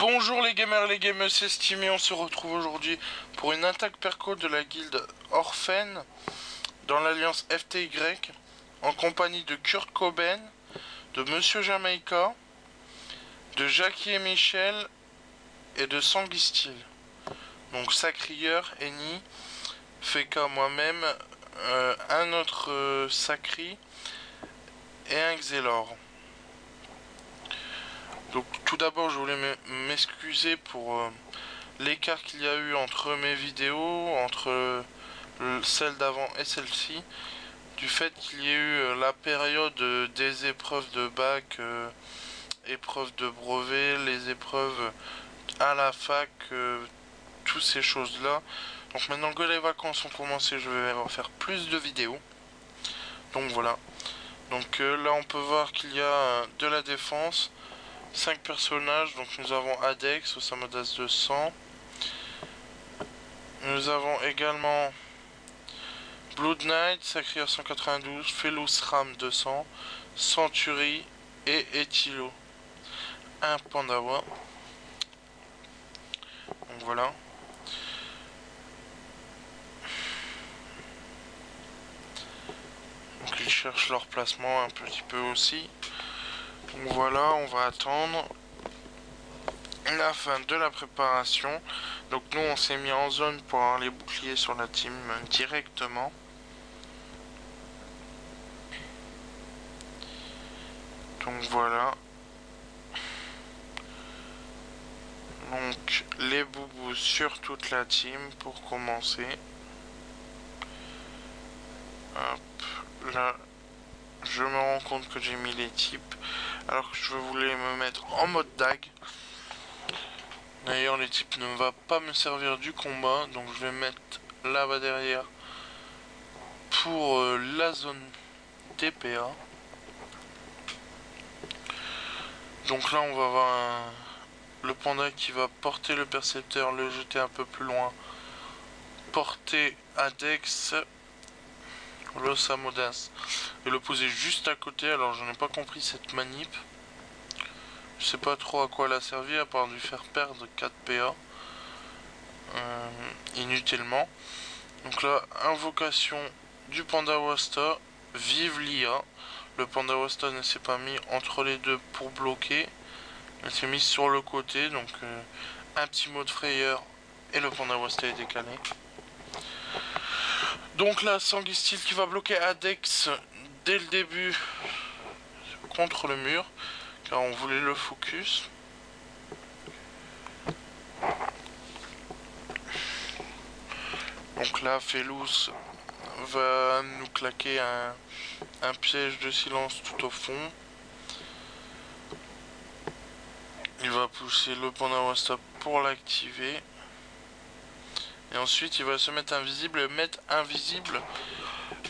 Bonjour les gamers, les gameuses estimés, on se retrouve aujourd'hui pour une attaque perco de la guilde Orphen dans l'alliance FTY en compagnie de Kurt Cobain, de Monsieur Jamaica, de Jackie et Michel et de Sanguistil. Donc Sacrieur, Eni, Feka, moi-même, un autre Sacri et un Xelor. Donc tout d'abord je voulais m'excuser pour l'écart qu'il y a eu entre mes vidéos, entre celle d'avant et celle-ci, du fait qu'il y ait eu la période des épreuves de bac, épreuves de brevet, les épreuves à la fac, toutes ces choses-là. Donc maintenant que les vacances ont commencé, je vais faire plus de vidéos. Donc voilà. Donc là on peut voir qu'il y a de la défense. 5 personnages, donc nous avons Adex, Osamodas 200. Nous avons également Blood Knight, Sacrier 192, Felus Ram 200, Century et Etilo. Un Pandawa. Donc voilà. Donc ils cherchent leur placement un petit peu aussi. Donc voilà, on va attendre la fin de la préparation. Donc nous on s'est mis en zone pour avoir les boucliers sur la team directement. Donc voilà. Donc les boubous sur toute la team pour commencer. Hop, là je me rends compte que j'ai mis les types alors que je voulais me mettre en mode dag. D'ailleurs les types ne va pas me servir du combat, donc je vais mettre là-bas derrière pour la zone TPA. Donc là on va avoir le panda qui va porter le percepteur, le jeter un peu plus loin, porter Adex, l'Osamodas et le poser juste à côté. Alors je n'ai pas compris cette manip. Je sais pas trop à quoi elle a servi à part lui faire perdre 4 PA inutilement. Donc là, invocation du Panda Wasta, vive l'IA. Le Panda Wasta ne s'est pas mis entre les deux pour bloquer. Elle s'est mise sur le côté, donc un petit mot de frayeur et le Panda Wasta est décalé. Donc là, Sanguistil qui va bloquer Adex dès le début contre le mur, car on voulait le focus. Donc là, Felus va nous claquer un piège de silence tout au fond. Il va pousser le Panda Wasta pour l'activer. Et ensuite, il va se mettre invisible et mettre invisible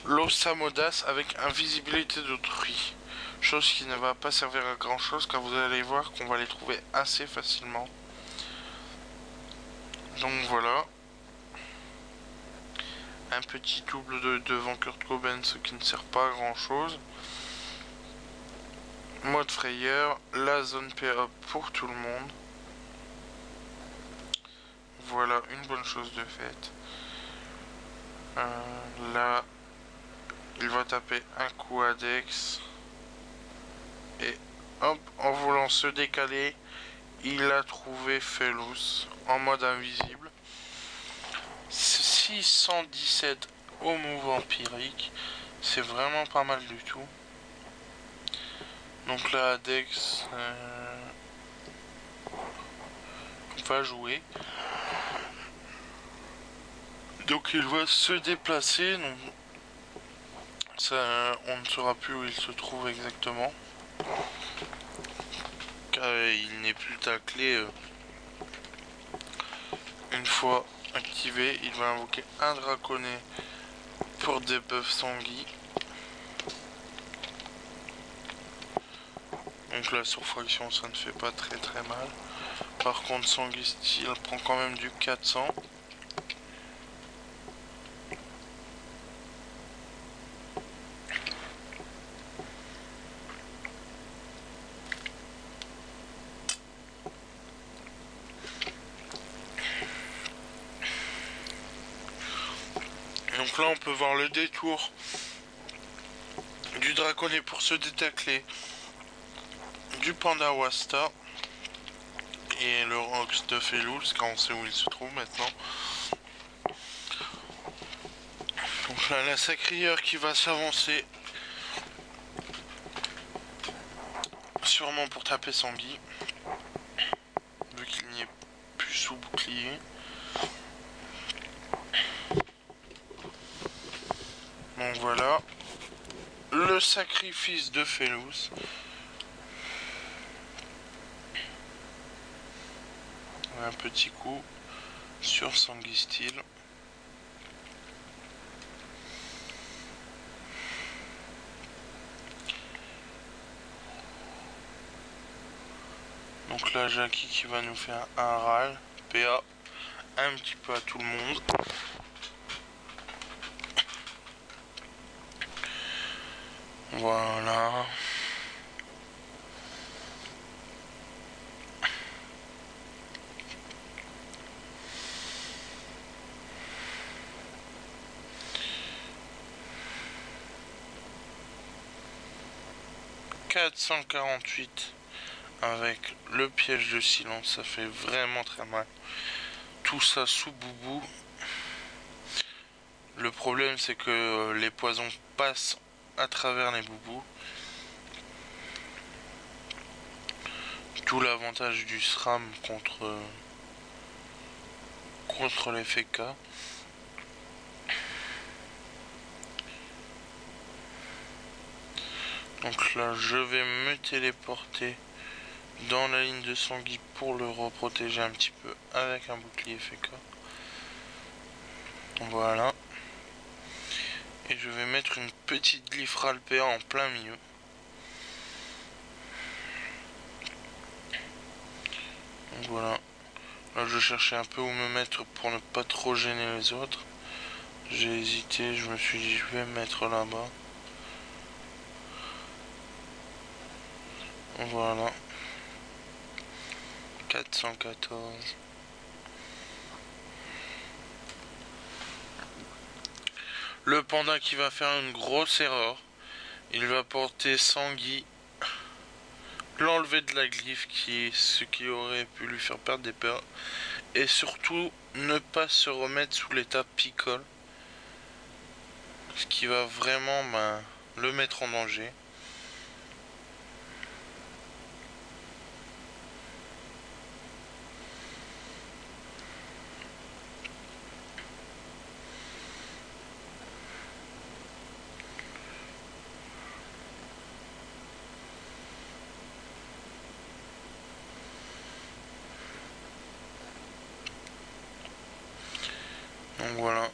l'Osamodas avec invisibilité d'autrui. Chose qui ne va pas servir à grand chose, car vous allez voir qu'on va les trouver assez facilement. Donc voilà. Un petit double devant Kurt Cobain, ce qui ne sert pas à grand chose. Mode frayeur, la zone PA pour tout le monde. Voilà une bonne chose de faite. Là, il va taper un coup Adex. Et hop, en voulant se décaler, il a trouvé Felus en mode invisible. 617 au move empirique, c'est vraiment pas mal du tout. Donc là, Adex va jouer. Donc il va se déplacer. Donc ça, on ne saura plus où il se trouve exactement, car il n'est plus taclé une fois activé. Il va invoquer un draconnet pour debuff Sangui. Donc la surfraction, ça ne fait pas très mal. Par contre, Sanguistil prend quand même du 400. Donc là on peut voir le détour du draconnet pour se détacler du panda Wasta et le Rox de Felous, car on sait où il se trouve maintenant. Donc là la sacrière qui va s'avancer, sûrement pour taper Sanguy, vu qu'il n'y est plus sous bouclier. Donc voilà, le sacrifice de Felous. Un petit coup sur Sanguy Steel. Donc là Jackie qui va nous faire un râle, PA, un petit peu à tout le monde. Voilà. « 448 avec le piège de silence, ça fait vraiment très mal. Tout ça sous boubou. Le problème c'est que les poisons passent à travers les boubous. Tout l'avantage du SRAM contre les FK. Donc là je vais me téléporter dans la ligne de Sanguy pour le reprotéger un petit peu avec un bouclier FK. Voilà. Et je vais mettre une petite glyphe PA en plein milieu. Donc voilà. Là je cherchais un peu où me mettre pour ne pas trop gêner les autres. J'ai hésité, je me suis dit je vais me mettre là-bas. Voilà. 414. Le panda qui va faire une grosse erreur. Il va porter Sanguy, l'enlever de la glyphe, ce qui aurait pu lui faire perdre des peurs. Et surtout, ne pas se remettre sous l'état picole. Ce qui va vraiment le mettre en danger. Donc voilà.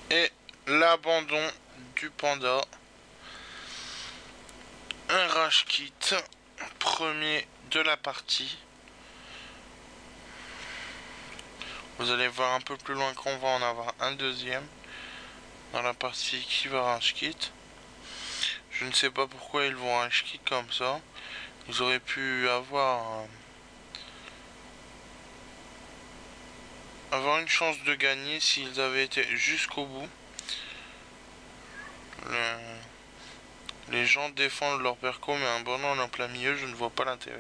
Et l'abandon du panda. Un rage kit. Premier de la partie. Vous allez voir un peu plus loin qu'on va en avoir un deuxième. Dans la partie qui va rage kit. Je ne sais pas pourquoi ils vont rage kit comme ça. Ils auraient pu avoir une chance de gagner s'ils avaient été jusqu'au bout. Les gens défendent leur perco, mais un ballon en plein milieu, je ne vois pas l'intérêt.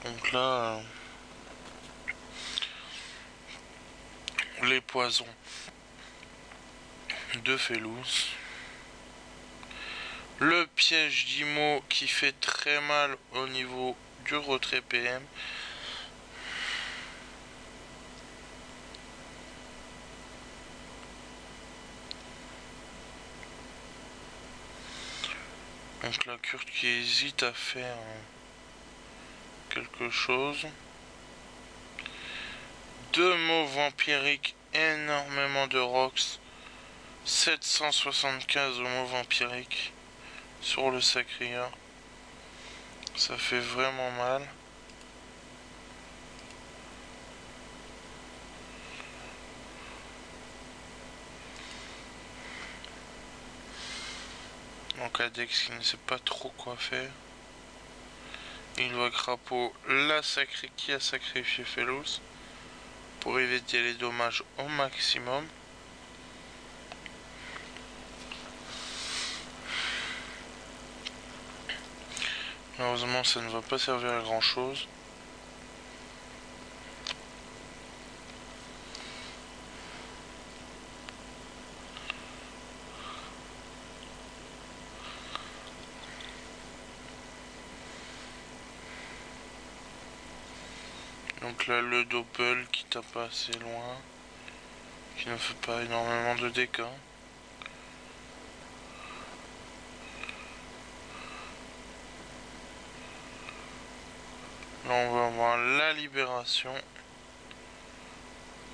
Donc là, les poisons de Felous. Le piège d'Imo qui fait très mal au niveau du retrait PM. Donc la Kurt qui hésite à faire quelque chose. Deux mots vampiriques, énormément de rocks. 775 mots vampiriques sur le sacrier. Ça fait vraiment mal. Donc Adex qui ne sait pas trop quoi faire. Il voit Crapaud, la sacrée qui a sacrifié Felous pour éviter les dommages au maximum. Malheureusement, ça ne va pas servir à grand chose. Donc là, le doppel qui tape pas assez loin, qui ne fait pas énormément de dégâts. Là, on va avoir la libération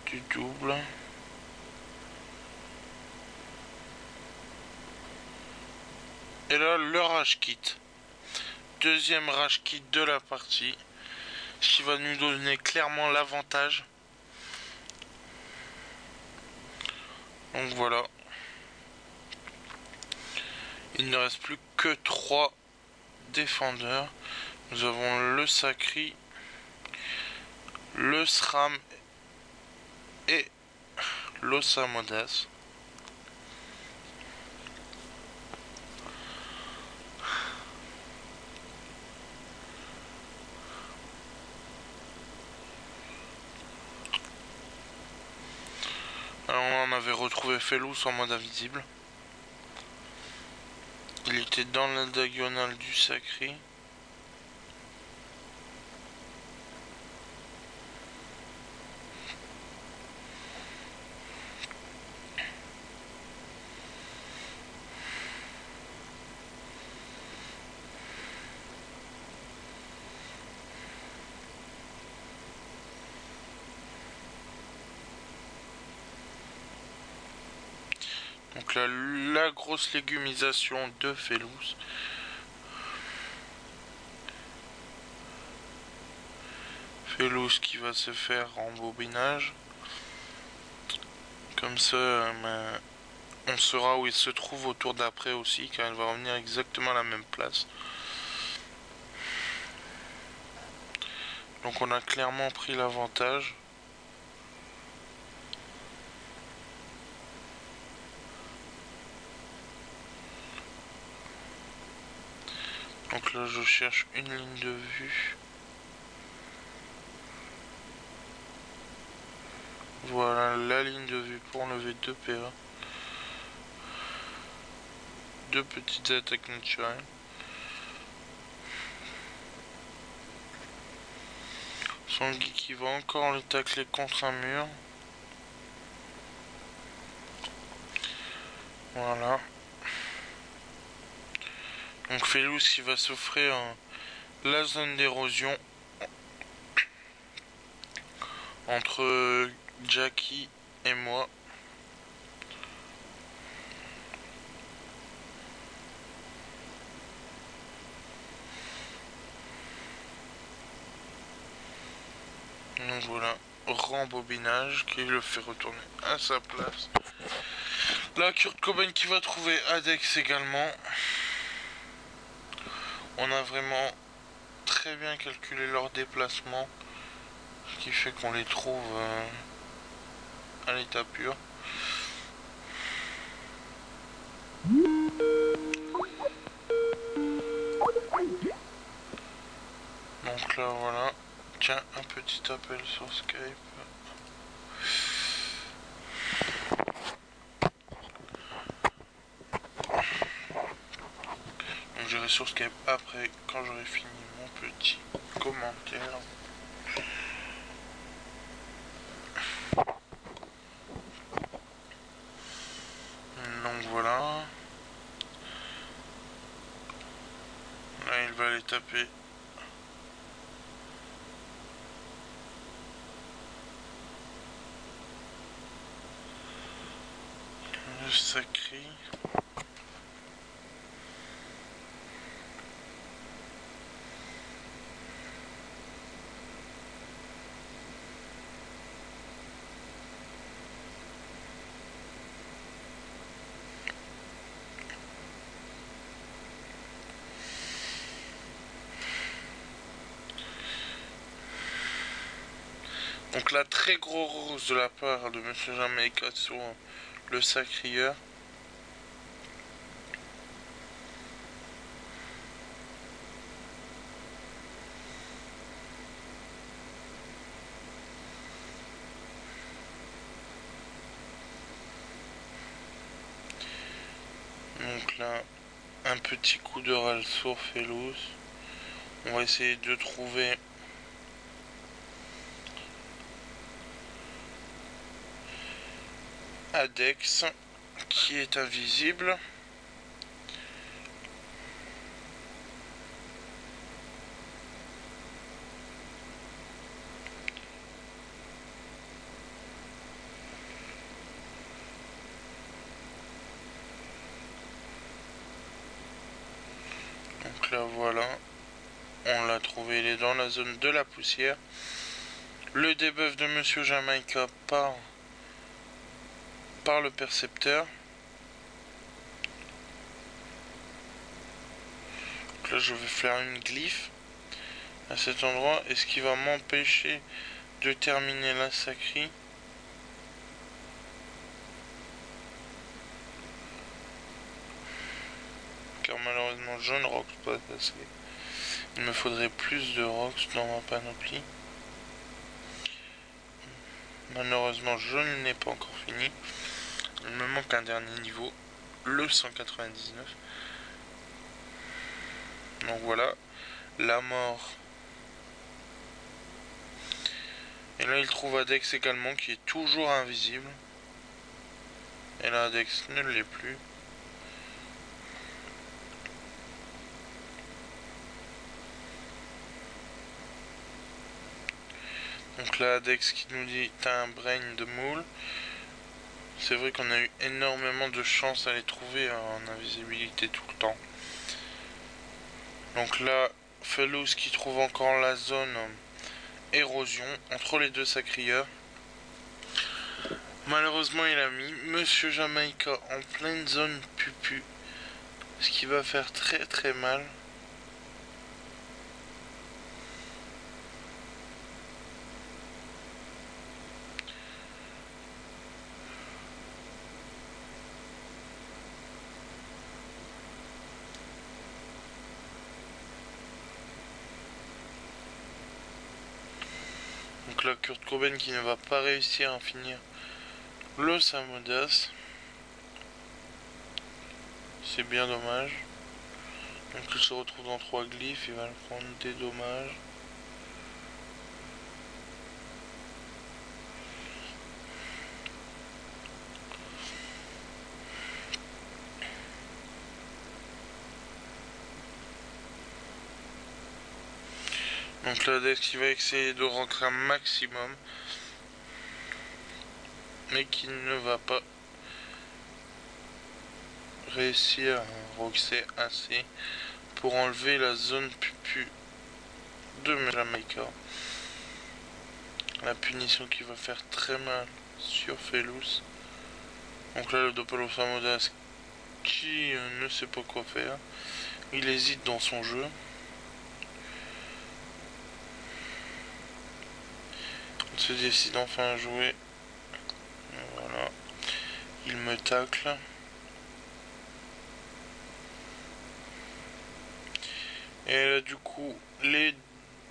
du double. Et là, le rage kit. Deuxième rage kit de la partie. Ce qui va nous donner clairement l'avantage. Donc voilà. Il ne reste plus que 3 défendeurs. Nous avons le Sacri, le SRAM et l'Osamodas. Alors on avait retrouvé Felous en mode invisible. Il était dans la diagonale du Sacri. Donc là, la grosse légumisation de Felous. Felous qui va se faire en bobinage. Comme ça, on saura où il se trouve au tour d'après aussi, car il va revenir exactement à la même place. Donc on a clairement pris l'avantage. Donc là je cherche une ligne de vue. Voilà la ligne de vue pour enlever 2 PA. 2 petites attaques naturelles. Sangui qui va encore les tacler contre un mur. Voilà. Donc Felous qui va s'offrir la zone d'érosion entre Jackie et moi. Donc voilà, rembobinage qui le fait retourner à sa place. Là, Kurt Cobain qui va trouver Adex également. On a vraiment très bien calculé leur déplacement, ce qui fait qu'on les trouve à l'état pur. Donc là voilà, tiens un petit appel sur Skype. Donc j'irai sur Skype après quand j'aurai fini mon petit commentaire. Donc voilà. Là il va aller taper. Le Sacri. Donc la très grosse de la part de Monsieur Jamaïca sur le sacrieur. Donc là, un petit coup de râle sur Fellows. On va essayer de trouver Adex qui est invisible. Donc là voilà, on l'a trouvé, il est dans la zone de la poussière. Le debuff de Monsieur Jamaïca par le percepteur. Donc là je vais faire une glyphe à cet endroit. Est-ce qu'il va m'empêcher de terminer la sacrie? Car malheureusement je ne rox pas assez. Il me faudrait plus de rox dans ma panoplie. Malheureusement je ne l'ai pas encore fini. Il me manque un dernier niveau, le 199. Donc voilà, la mort. Et là il trouve Adex également qui est toujours invisible. Et là Adex ne l'est plus. Donc là Adex qui nous dit t'as un brain de moule. C'est vrai qu'on a eu énormément de chance à les trouver en invisibilité tout le temps. Donc là, Fellows qui trouve encore la zone érosion entre les deux sacrieurs. Malheureusement, il a mis Monsieur Jamaïca en pleine zone pupu, ce qui va faire très très mal. Donc là, Kurt Cobain qui ne va pas réussir à finir Los Amodas. C'est bien dommage. Donc il se retrouve dans 3 glyphes, il va le prendre des dommages. Donc là, Dex qui va essayer de rentrer un maximum, mais qui ne va pas réussir à roxer assez pour enlever la zone pupu de Jamaïca. La punition qui va faire très mal sur Fellows. Donc là, le Dopalosamodas qui ne sait pas quoi faire. Il hésite dans son jeu. Il se décide enfin à jouer. Voilà. Il me tacle. Et là, du coup, les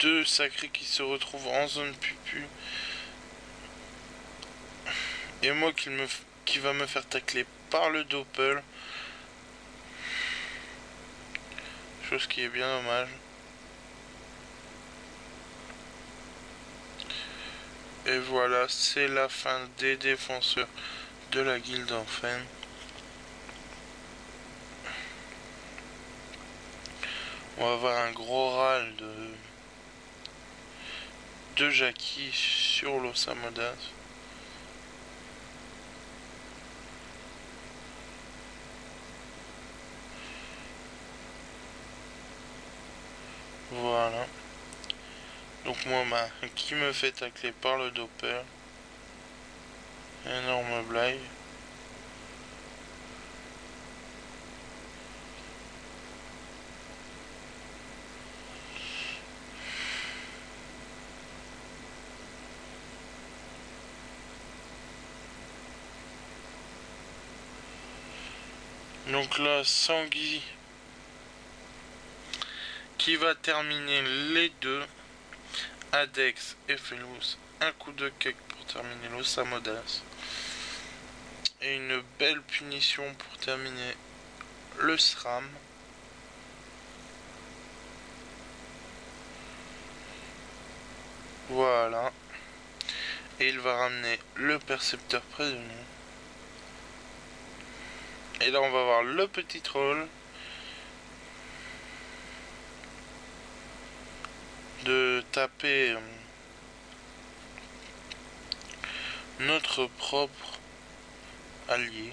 deux sacrés qui se retrouvent en zone pupu. Et moi qui va me faire tacler par le Doppel. Chose qui est bien dommage. Et voilà, c'est la fin des défenseurs de la guilde Enfen. On va avoir un gros râle de Jackie sur Los Amodas. Voilà. Donc moi, qui me fait tacler par le Doppel. Énorme blague. Donc là, Sangui qui va terminer les deux. Adex et Felous, un coup de cake pour terminer l'Os Amodas. Et une belle punition pour terminer le SRAM. Voilà. Et il va ramener le percepteur près de nous. Et là on va voir le petit troll de taper notre propre allié,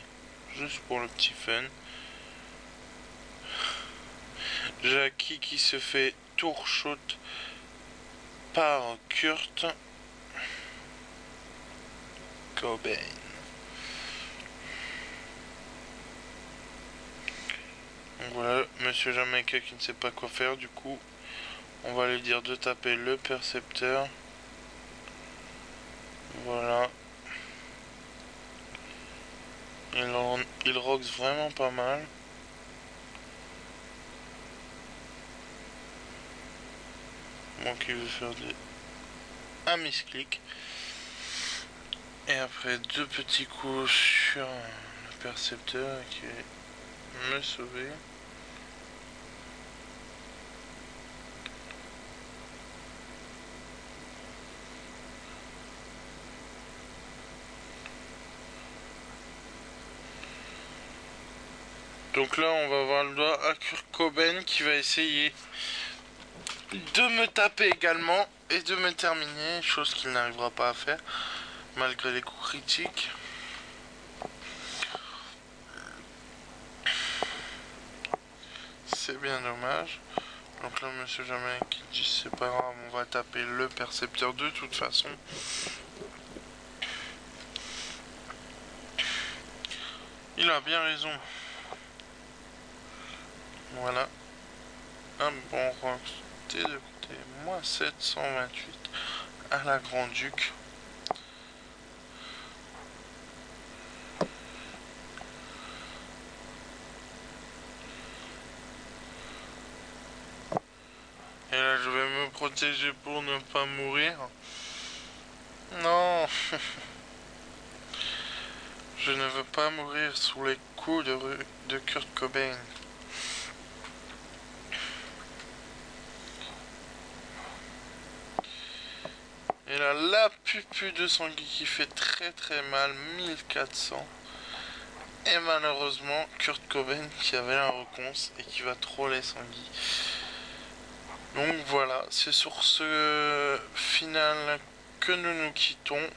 juste pour le petit fun. Jackie qui se fait tour shot par Kurt Cobain. Donc voilà, Monsieur Jamaïca qui ne sait pas quoi faire, du coup on va lui dire de taper le percepteur. Voilà. Il rocks vraiment pas mal. Donc il veut faire un misclick. Et après deux petits coups sur le percepteur qui va me sauver. Donc là on va avoir le doigt à Kurt Cobain qui va essayer de me taper également et de me terminer, chose qu'il n'arrivera pas à faire malgré les coups critiques. C'est bien dommage. Donc là Monsieur Jamaïque qui dit c'est pas grave, on va taper le percepteur de toute façon. Il a bien raison. Voilà. Un bon rock des deux côtés. Moins 728 à la Grand-Duc. Et là je vais me protéger pour ne pas mourir. Non. Je ne veux pas mourir sous les coups de Kurt Cobain. Et là, la pupu de Sangui qui fait très mal, 1400. Et malheureusement, Kurt Cobain qui avait un reconce et qui va troller Sangui. Donc voilà, c'est sur ce final que nous nous quittons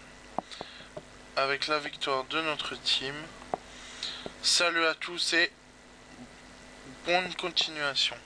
avec la victoire de notre team. Salut à tous et bonne continuation.